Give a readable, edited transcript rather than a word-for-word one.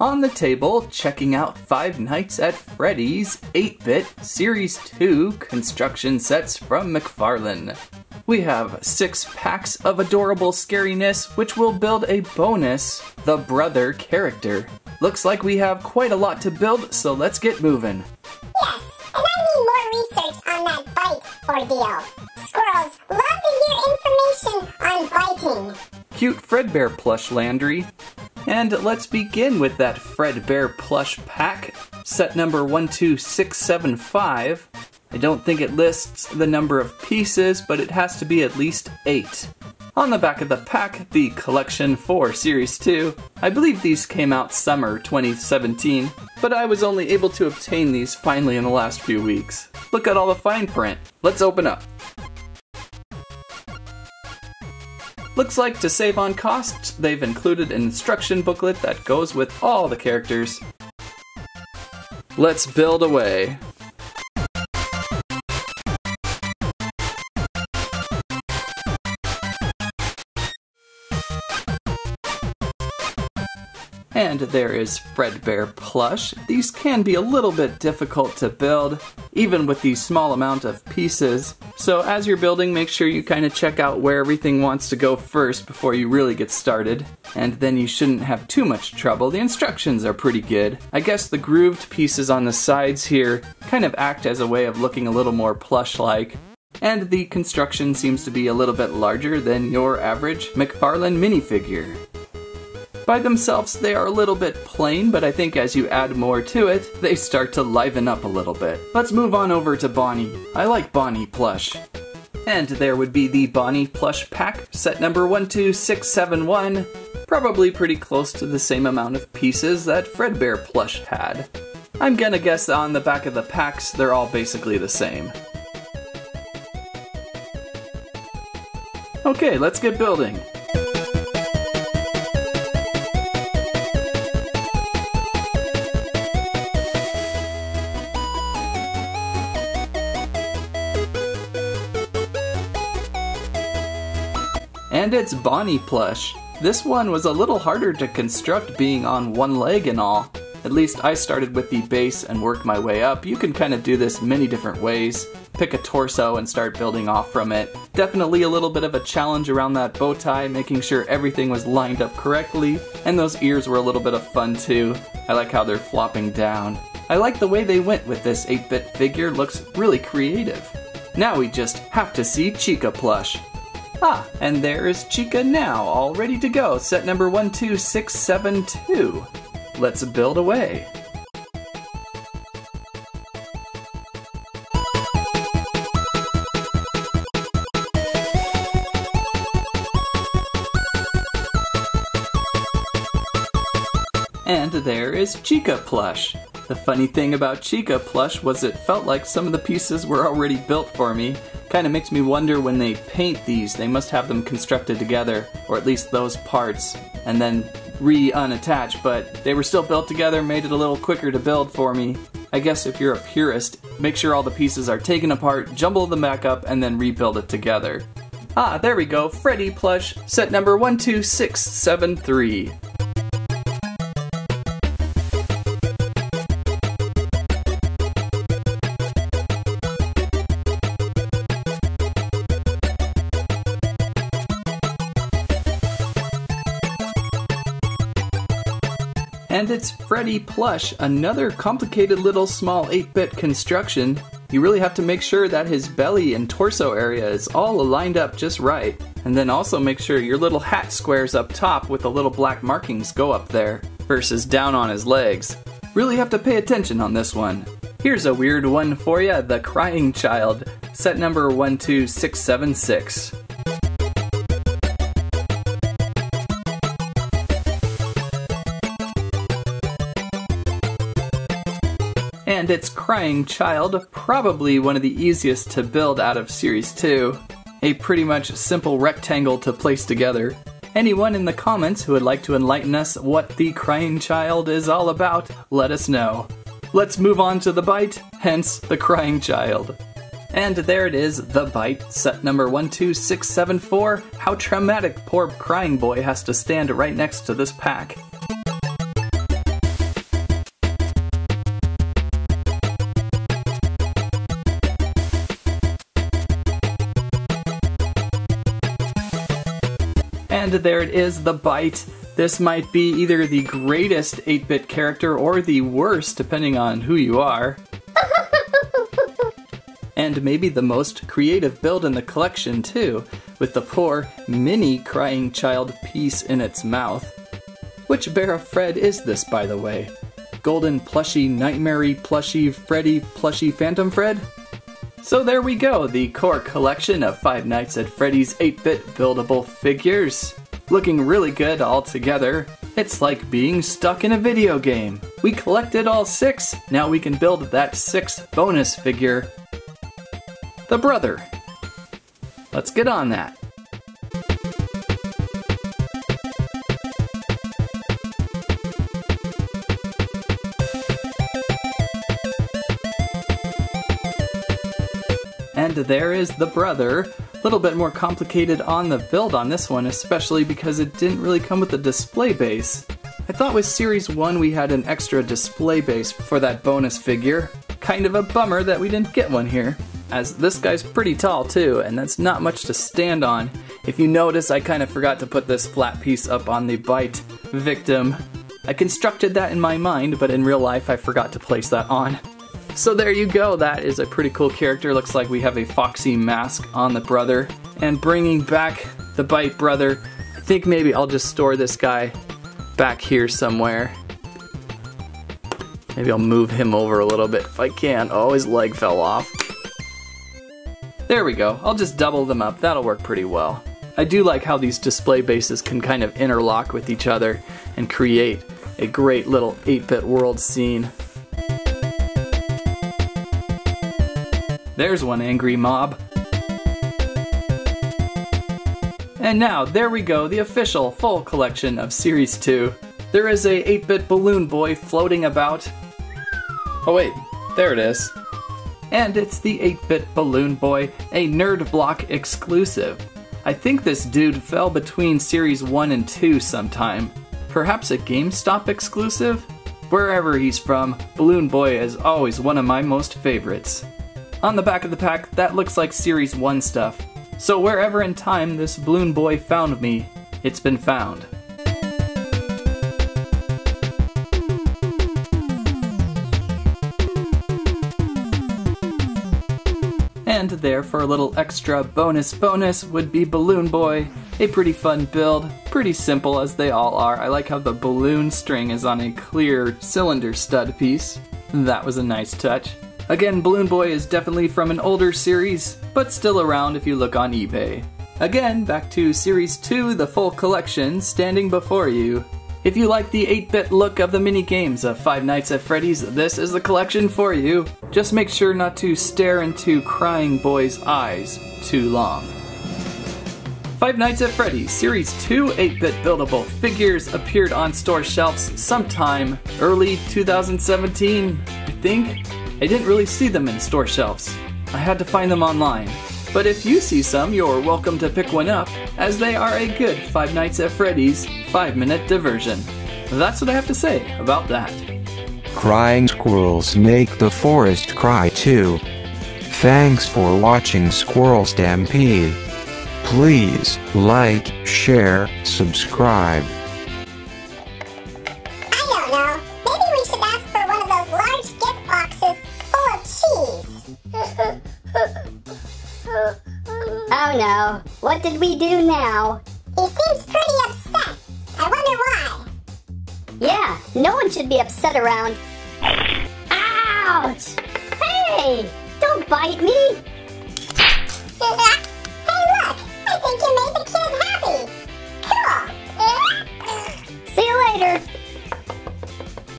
On the table, checking out Five Nights at Freddy's 8-bit Series 2 construction sets from McFarlane. We have 6 packs of adorable scariness, which will build a bonus, the brother character. Looks like we have quite a lot to build, so let's get moving. Yes, and I need more research on that bite ordeal. Squirrels love to hear information on biting. Cute Fredbear Plush Landry. And let's begin with that Fredbear Plush pack, set number 12675. I don't think it lists the number of pieces, but it has to be at least 8. On the back of the pack, the collection for Series 2. I believe these came out summer 2017, but I was only able to obtain these finally in the last few weeks. Look at all the fine print. Let's open up. Looks like to save on costs, they've included an instruction booklet that goes with all the characters. Let's build away. And there is Fredbear Plush. These can be a little bit difficult to build, even with the small amount of pieces. So as you're building, make sure you kind of check out where everything wants to go first before you really get started. And then you shouldn't have too much trouble. The instructions are pretty good. I guess the grooved pieces on the sides here kind of act as a way of looking a little more plush-like. And the construction seems to be a little bit larger than your average McFarlane minifigure. By themselves, they are a little bit plain, but I think as you add more to it, they start to liven up a little bit. Let's move on over to Bonnie. I like Bonnie Plush. And there would be the Bonnie Plush pack, set number 12671. Probably pretty close to the same amount of pieces that Fredbear Plush had. I'm gonna guess on the back of the packs, they're all basically the same. Okay, let's get building. And it's Bonnie Plush. This one was a little harder to construct being on one leg and all. At least I started with the base and worked my way up. You can kind of do this many different ways. Pick a torso and start building off from it. Definitely a little bit of a challenge around that bow tie, making sure everything was lined up correctly. And those ears were a little bit of fun too. I like how they're flopping down. I like the way they went with this 8-bit figure, looks really creative. Now we just have to see Chika Plush. Ah, and there is Chica now, all ready to go, set number 12672. Let's build away. And there is Chica Plush. The funny thing about Chica Plush was it felt like some of the pieces were already built for me. Kinda makes me wonder when they paint these, they must have them constructed together, or at least those parts, and then unattached, but they were still built together, made it a little quicker to build for me. I guess if you're a purist, make sure all the pieces are taken apart, jumble them back up, and then rebuild it together. Ah, there we go, Freddy Plush, set number 12673. And it's Freddy Plush, another complicated little small 8-bit construction. You really have to make sure that his belly and torso area is all lined up just right. And then also make sure your little hat squares up top with the little black markings go up there, versus down on his legs. Really have to pay attention on this one. Here's a weird one for you, the Crying Child, set number 12676. And it's Crying Child, probably one of the easiest to build out of Series 2. A pretty much simple rectangle to place together. Anyone in the comments who would like to enlighten us what the Crying Child is all about, let us know. Let's move on to the bite, hence the Crying Child. And there it is, the bite, set number 12674. How traumatic poor crying boy has to stand right next to this pack. And there it is, the bite. This might be either the greatest 8-bit character or the worst, depending on who you are. And maybe the most creative build in the collection too, with the poor, mini crying child piece in its mouth. Which bear of Fred is this, by the way? Golden Plushy, Nightmare Plushy, Freddy Plushy Phantom Fred? So there we go, the core collection of Five Nights at Freddy's 8-bit buildable figures. Looking really good all together. It's like being stuck in a video game. We collected all 6, now we can build that 6th bonus figure. The brother. Let's get on that. And there is the brother. A little bit more complicated on the build on this one, especially because it didn't really come with a display base. I thought with Series 1 we had an extra display base for that bonus figure. Kind of a bummer that we didn't get one here, as this guy's pretty tall too, and that's not much to stand on. If you notice, I kind of forgot to put this flat piece up on the bite victim. I constructed that in my mind, but in real life I forgot to place that on. So there you go, that is a pretty cool character. Looks like we have a foxy mask on the brother. And bringing back the bite brother, I think maybe I'll just store this guy back here somewhere. Maybe I'll move him over a little bit if I can. Oh, his leg fell off. There we go, I'll just double them up, that'll work pretty well. I do like how these display bases can kind of interlock with each other and create a great little 8-bit world scene. There's one angry mob. And now, there we go, the official full collection of Series 2. There is a 8-bit balloon boy floating about. Oh wait, there it is. And it's the 8-bit balloon boy, a Nerd Block exclusive. I think this dude fell between Series 1 and 2 sometime. Perhaps a GameStop exclusive? Wherever he's from, Balloon Boy is always one of my most favorites. On the back of the pack, that looks like Series 1 stuff. So wherever in time this Balloon Boy found me, it's been found. And there for a little extra bonus would be Balloon Boy. A pretty fun build, pretty simple as they all are. I like how the balloon string is on a clear cylinder stud piece. That was a nice touch. Again, Balloon Boy is definitely from an older series, but still around if you look on eBay. Again, back to Series 2, the full collection, standing before you. If you like the 8-bit look of the mini-games of Five Nights at Freddy's, this is the collection for you. Just make sure not to stare into Crying Boy's eyes too long. Five Nights at Freddy's Series 2 8-bit buildable figures appeared on store shelves sometime early 2017, I think. I didn't really see them in store shelves. I had to find them online. But if you see some, you're welcome to pick one up, as they are a good Five Nights at Freddy's 5-minute diversion. That's what I have to say about that. Crying squirrels make the forest cry too. Thanks for watching Squirrel Stampede. Please like, share, subscribe. I don't know. Maybe we should ask for one of those large gift boxes full of cheese. Oh no, what did we do now? He seems pretty upset. I wonder why. Yeah, no one should be upset around. Ouch! Hey! Don't bite me!